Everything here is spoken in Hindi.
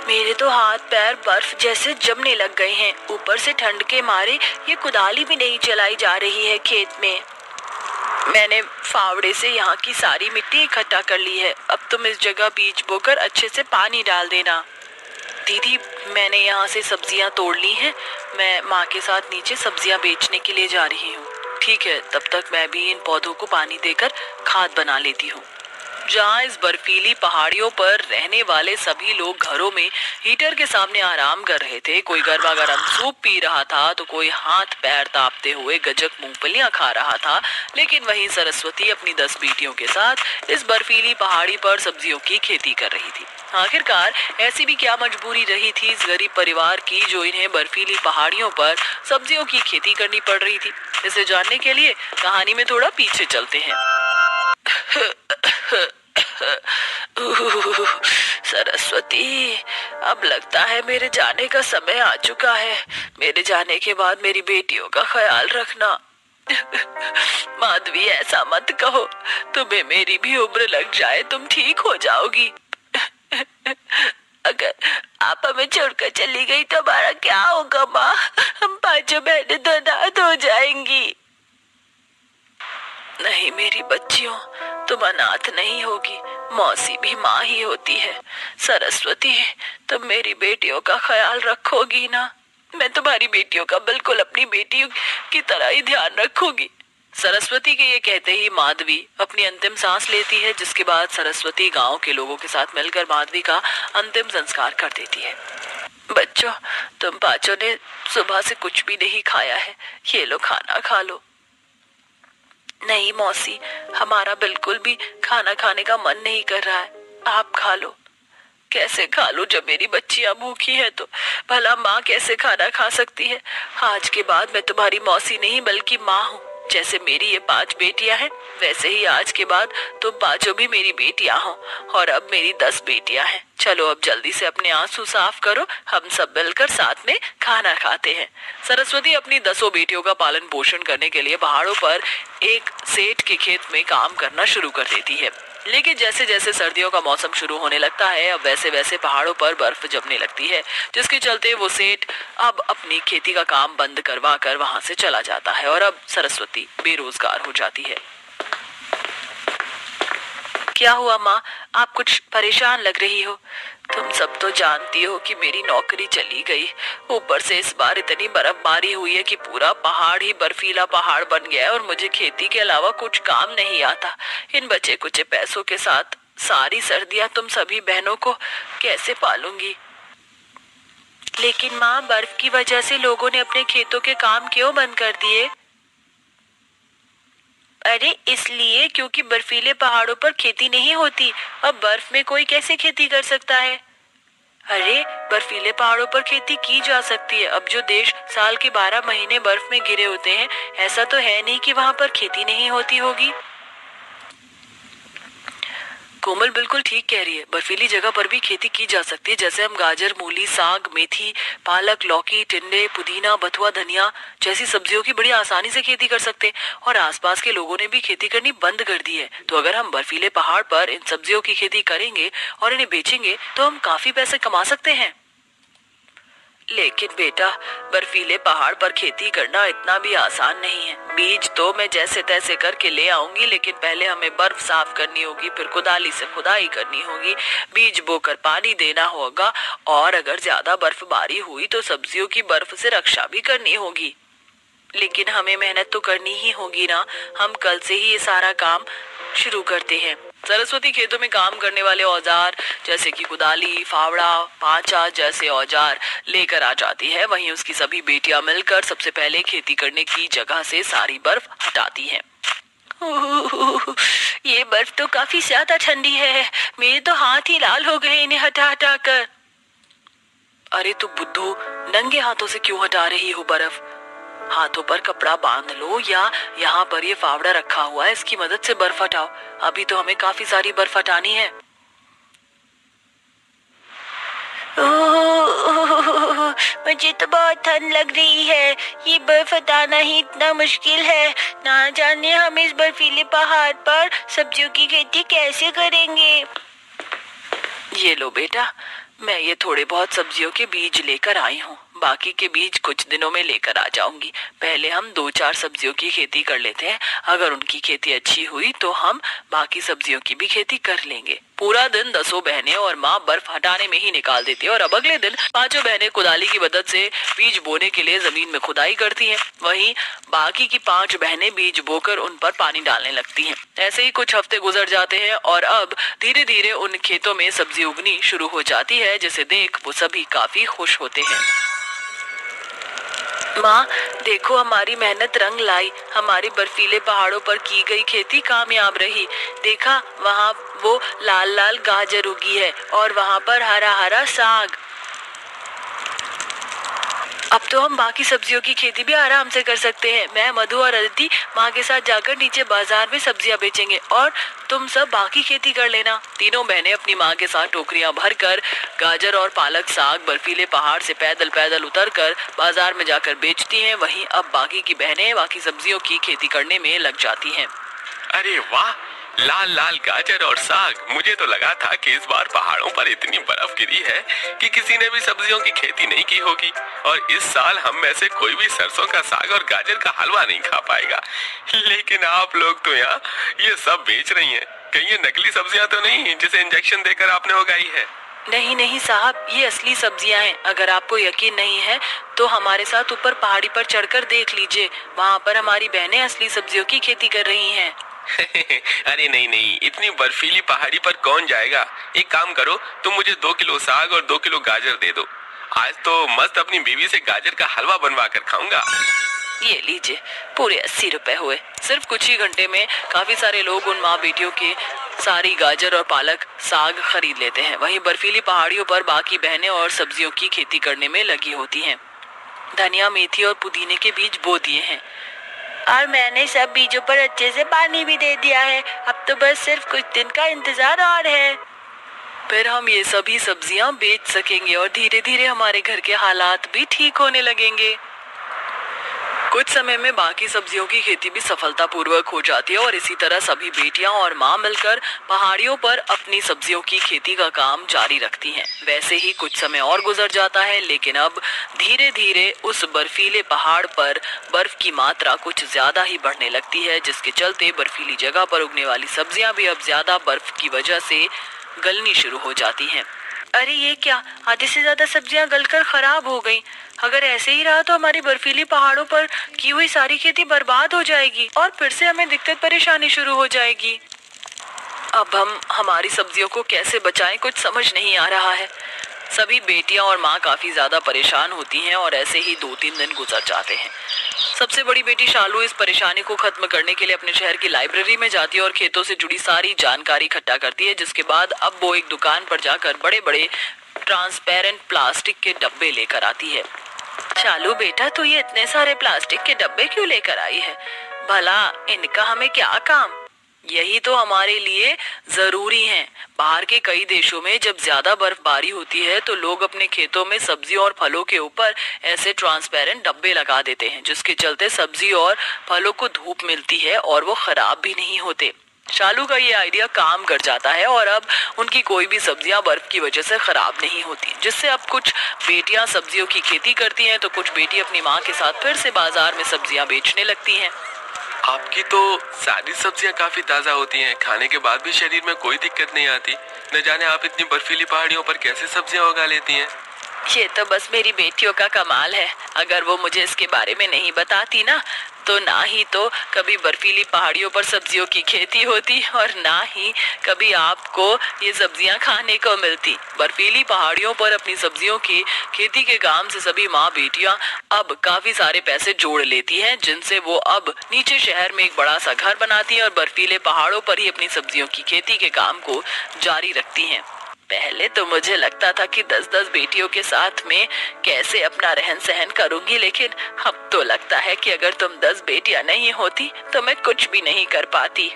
मेरे तो हाथ पैर बर्फ जैसे जमने लग गए हैं। ऊपर से ठंड के मारे ये कुदाली भी नहीं चलाई जा रही है खेत में। मैंने फावड़े से यहाँ की सारी मिट्टी इकट्ठा कर ली है। अब तुम इस जगह बीज बोकर अच्छे से पानी डाल देना। दीदी, मैंने यहाँ से सब्जियाँ तोड़ ली हैं। मैं माँ के साथ नीचे सब्जियाँ बेचने के लिए जा रही हूँ। ठीक है, तब तक मैं भी इन पौधों को पानी देकर खाद बना लेती हूँ। जहाँ इस बर्फीली पहाड़ियों पर रहने वाले सभी लोग घरों में हीटर के सामने आराम कर रहे थे। कोई गर्मा गर्म सूप पी रहा था तो कोई हाथ पैर तापते हुए गजक मूंगफलियां खा रहा था। लेकिन वहीं सरस्वती अपनी 10 बेटियों के साथ इस बर्फीली पहाड़ी पर सब्जियों की खेती कर रही थी। आखिरकार ऐसी भी क्या मजबूरी रही थी इस गरीब परिवार की जो इन्हें बर्फीली पहाड़ियों पर सब्जियों की खेती करनी पड़ रही थी। इसे जानने के लिए कहानी में थोड़ा पीछे चलते हैं। सरस्वती, अब लगता है मेरे जाने का समय आ चुका है। मेरे जाने के बाद मेरी बेटियों का ख्याल रखना। माधवी, ऐसा मत कहो। तुम्हें मेरी भी उम्र लग जाए तुम ठीक हो जाओगी। अगर आप हमें छोड़कर चली गई तो हमारा क्या होगा माँ? हम पांचों बहनें तो अनाथ हो जाएंगी। नहीं मेरी बच्चियों, तुम अनाथ नहीं होगी। मौसी भी माँ ही होती है। सरस्वती, तुम मेरी बेटियों का ख्याल रखोगी ना? मैं तुम्हारी बेटियों का बिल्कुल अपनी बेटियों की तरह ही ध्यान रखूंगी। सरस्वती के ये कहते ही माधवी अपनी अंतिम सांस लेती है, जिसके बाद सरस्वती गांव के लोगों के साथ मिलकर माधवी का अंतिम संस्कार कर देती है। बच्चों, तुम पांचों ने सुबह से कुछ भी नहीं खाया है। ये लो, खाना खा लो। नहीं मौसी, हमारा बिल्कुल भी खाना खाने का मन नहीं कर रहा है। आप खा लो। कैसे खा लो? जब मेरी बच्चियां भूखी है तो भला माँ कैसे खाना खा सकती है? आज के बाद मैं तुम्हारी मौसी नहीं बल्कि माँ हूँ। जैसे मेरी ये 5 बेटियां हैं, वैसे ही आज के बाद तुम पांचों भी मेरी बेटियां हो। और अब मेरी 10 बेटियां हैं। चलो अब जल्दी से अपने आंसू साफ करो, हम सब मिलकर साथ में खाना खाते हैं। सरस्वती अपनी 10 बेटियों का पालन पोषण करने के लिए पहाड़ों पर एक सेठ के खेत में काम करना शुरू कर देती है। लेकिन जैसे जैसे सर्दियों का मौसम शुरू होने लगता है, अब वैसे वैसे पहाड़ों पर बर्फ जमने लगती है, जिसके चलते वो सेठ अब अपनी खेती का काम बंद करवा कर वहां से चला जाता है और अब सरस्वती बेरोजगार हो जाती है। क्या हुआ माँ? आप कुछ परेशान लग रही हो। तुम सब तो जानती हो कि मेरी नौकरी चली गई। ऊपर से इस बार इतनी बर्फबारी हुई है कि पूरा पहाड़ ही बर्फीला पहाड़ बन गया है और मुझे खेती के अलावा कुछ काम नहीं आता। इन बचे कुचे पैसों के साथ सारी सर्दियां तुम सभी बहनों को कैसे पालूंगी? लेकिन माँ, बर्फ की वजह से लोगों ने अपने खेतों के काम क्यों बंद कर दिए? अरे इसलिए क्योंकि बर्फीले पहाड़ों पर खेती नहीं होती। अब बर्फ में कोई कैसे खेती कर सकता है? अरे बर्फीले पहाड़ों पर खेती की जा सकती है। अब जो देश साल के 12 महीने बर्फ में घिरे होते हैं, ऐसा तो है नहीं कि वहां पर खेती नहीं होती होगी। कोमल बिल्कुल ठीक कह रही है। बर्फीली जगह पर भी खेती की जा सकती है। जैसे हम गाजर, मूली, साग, मेथी, पालक, लौकी, टिंडे, पुदीना, बथुआ, धनिया जैसी सब्जियों की बड़ी आसानी से खेती कर सकते हैं। और आसपास के लोगों ने भी खेती करनी बंद कर दी है। तो अगर हम बर्फीले पहाड़ पर इन सब्जियों की खेती करेंगे और इन्हें बेचेंगे तो हम काफी पैसे कमा सकते हैं। लेकिन बेटा, बर्फीले पहाड़ पर खेती करना इतना भी आसान नहीं है। बीज तो मैं जैसे तैसे करके ले आऊंगी, लेकिन पहले हमें बर्फ साफ करनी होगी, फिर कुदाली से खुदाई करनी होगी, बीज बोकर पानी देना होगा और अगर ज्यादा बर्फबारी हुई तो सब्जियों की बर्फ से रक्षा भी करनी होगी। लेकिन हमें मेहनत तो करनी ही होगी ना। हम कल से ही ये सारा काम शुरू करते हैं। सरस्वती खेतों में काम करने वाले औजार जैसे कि कुदाली, फावड़ा, पांचा जैसे औजार लेकर आ जाती है। वहीं उसकी सभी बेटियां मिलकर सबसे पहले खेती करने की जगह से सारी बर्फ हटाती हैं। ये बर्फ तो काफी ज्यादा ठंडी है। मेरे तो हाथ ही लाल हो गए इन्हें हटा हटा कर। अरे तू बुद्धू, नंगे हाथों से क्यों हटा रही हो बर्फ? हाथों पर कपड़ा बांध लो या यहाँ पर ये फावड़ा रखा हुआ है, इसकी मदद से बर्फ हटाओ। अभी तो हमें काफी सारी बर्फ हटानी है। मुझे तो बहुत ठंड लग रही है। ये बर्फ हटाना ही इतना मुश्किल है। ना जाने हम इस बर्फीले पहाड़ पर सब्जियों की खेती कैसे करेंगे। ये लो बेटा, मैं ये थोड़े बहुत सब्जियों के बीज लेकर आई हूँ। बाकी के बीज कुछ दिनों में लेकर आ जाऊंगी। पहले हम 2-4 सब्जियों की खेती कर लेते हैं। अगर उनकी खेती अच्छी हुई तो हम बाकी सब्जियों की भी खेती कर लेंगे। पूरा दिन 10 बहनें और माँ बर्फ हटाने में ही निकाल देती है और अब अगले दिन 5 बहनें कुदाली की मदद से बीज बोने के लिए जमीन में खुदाई करती हैं। वहीं बाकी की 5 बहनें बीज बोकर उन पर पानी डालने लगती हैं। ऐसे ही कुछ हफ्ते गुजर जाते हैं और अब धीरे धीरे उन खेतों में सब्जी उगनी शुरू हो जाती है, जिसे देख वो सभी काफी खुश होते हैं। माँ देखो, हमारी मेहनत रंग लाई। हमारी बर्फीले पहाड़ों पर की गई खेती कामयाब रही। देखा, वहाँ वो लाल लाल गाजर उगी है और वहाँ पर हरा हरा साग। अब तो हम बाकी सब्जियों की खेती भी आराम से कर सकते हैं। मैं, मधु और अदिति माँ के साथ जाकर नीचे बाजार में सब्जियाँ बेचेंगे और तुम सब बाकी खेती कर लेना। तीनों बहनें अपनी माँ के साथ टोकरियाँ भरकर गाजर और पालक साग बर्फीले पहाड़ से पैदल पैदल उतरकर बाजार में जाकर बेचती हैं। वहीं अब बाकी की बहनें बाकी सब्जियों की खेती करने में लग जाती हैं। अरे वाह, लाल लाल गाजर और साग। मुझे तो लगा था कि इस बार पहाड़ों पर इतनी बर्फ गिरी है कि किसी ने भी सब्जियों की खेती नहीं की होगी और इस साल हम में से कोई भी सरसों का साग और गाजर का हलवा नहीं खा पाएगा। लेकिन आप लोग तो यहाँ ये सब बेच रही हैं। कहीं ये नकली सब्जियां तो नहीं जिसे इंजेक्शन देकर आपने उगाई है? नहीं नहीं साहब, ये असली सब्जियां हैं। अगर आपको यकीन नहीं है तो हमारे साथ ऊपर पहाड़ी पर चढ़कर देख लीजिए। वहाँ पर हमारी बहनें असली सब्जियों की खेती कर रही हैं। अरे नहीं नहीं, इतनी बर्फीली पहाड़ी पर कौन जाएगा। एक काम करो, तुम मुझे 2 किलो साग और 2 किलो गाजर दे दो। आज तो मस्त अपनी बीवी से गाजर का हलवा बनवा कर खाऊंगा। ये लीजिए, पूरे 80 रुपए हुए। सिर्फ कुछ ही घंटे में काफी सारे लोग उन माँ बेटियों के सारी गाजर और पालक साग खरीद लेते हैं। वहीं बर्फीली पहाड़ियों पर बाकी बहनें और सब्जियों की खेती करने में लगी होती हैं। धनिया, मेथी और पुदीने के बीज बो दिए हैं और मैंने सब बीजों पर अच्छे से पानी भी दे दिया है। अब तो बस सिर्फ कुछ दिन का इंतजार और है, फिर हम ये सभी सब्जियां बेच सकेंगे और धीरे धीरे हमारे घर के हालात भी ठीक होने लगेंगे। कुछ समय में बाकी सब्जियों की खेती भी सफलतापूर्वक हो जाती है और इसी तरह सभी बेटियां और माँ मिलकर पहाड़ियों पर अपनी सब्जियों की खेती का काम जारी रखती हैं। वैसे ही कुछ समय और गुजर जाता है, लेकिन अब धीरे धीरे उस बर्फीले पहाड़ पर बर्फ की मात्रा कुछ ज्यादा ही बढ़ने लगती है, जिसके चलते बर्फीली जगह पर उगने वाली सब्जियां भी अब ज्यादा बर्फ की वजह से गलनी शुरू हो जाती हैं। अरे ये क्या, आधे से ज्यादा सब्जियां गलकर खराब हो गईं। अगर ऐसे ही रहा तो हमारी बर्फीली पहाड़ों पर की हुई सारी खेती बर्बाद हो जाएगी और फिर से हमें दिक्कत परेशानी शुरू हो जाएगी। अब हम हमारी सब्जियों को कैसे बचाएं, कुछ समझ नहीं आ रहा है। सभी बेटियां और माँ काफी ज्यादा परेशान होती हैं और ऐसे ही 2-3 दिन गुजर जाते हैं। सबसे बड़ी बेटी शालू इस परेशानी को खत्म करने के लिए अपने शहर की लाइब्रेरी में जाती है और खेतों से जुड़ी सारी जानकारी इकट्ठा करती है, जिसके बाद अब वो एक दुकान पर जाकर बड़े बड़े ट्रांसपेरेंट प्लास्टिक के डब्बे लेकर आती है। शालू बेटा, तू ये इतने सारे प्लास्टिक के डब्बे क्यों लेकर आई है? भला इनका हमें क्या काम? यही तो हमारे लिए जरूरी है। बाहर के कई देशों में जब ज्यादा बर्फबारी होती है तो लोग अपने खेतों में सब्जी और फलों के ऊपर ऐसे ट्रांसपेरेंट डब्बे लगा देते हैं, जिसके चलते सब्जी और फलों को धूप मिलती है और वो खराब भी नहीं होते। शालू का ये आइडिया काम कर जाता है और अब उनकी कोई भी सब्जियां बर्फ की वजह से खराब नहीं होती, जिससे अब कुछ बेटियां सब्जियों की खेती करती हैं तो कुछ बेटी अपनी माँ के साथ फिर से बाजार में सब्जियां बेचने लगती हैं। आपकी तो सारी सब्जियां काफी ताजा होती हैं, खाने के बाद भी शरीर में कोई दिक्कत नहीं आती। न जाने आप इतनी बर्फीली पहाड़ियों पर कैसे सब्जियां उगा लेती हैं। ये तो बस मेरी बेटियों का कमाल है। अगर वो मुझे इसके बारे में नहीं बताती ना तो ना ही तो कभी बर्फीली पहाड़ियों पर सब्जियों की खेती होती और ना ही कभी आपको ये सब्जियां खाने को मिलती। बर्फीली पहाड़ियों पर अपनी सब्जियों की खेती के काम से सभी माँ बेटियां अब काफी सारे पैसे जोड़ लेती हैं, जिनसे वो अब नीचे शहर में एक बड़ा सा घर बनाती हैं और बर्फीले पहाड़ों पर ही अपनी सब्जियों की खेती के काम को जारी रखती हैं। पहले तो मुझे लगता था कि 10-10 बेटियों के साथ में कैसे अपना रहन सहन करूंगी, लेकिन अब तो लगता है कि अगर तुम 10 बेटियां नहीं होती तो मैं कुछ भी नहीं कर पाती।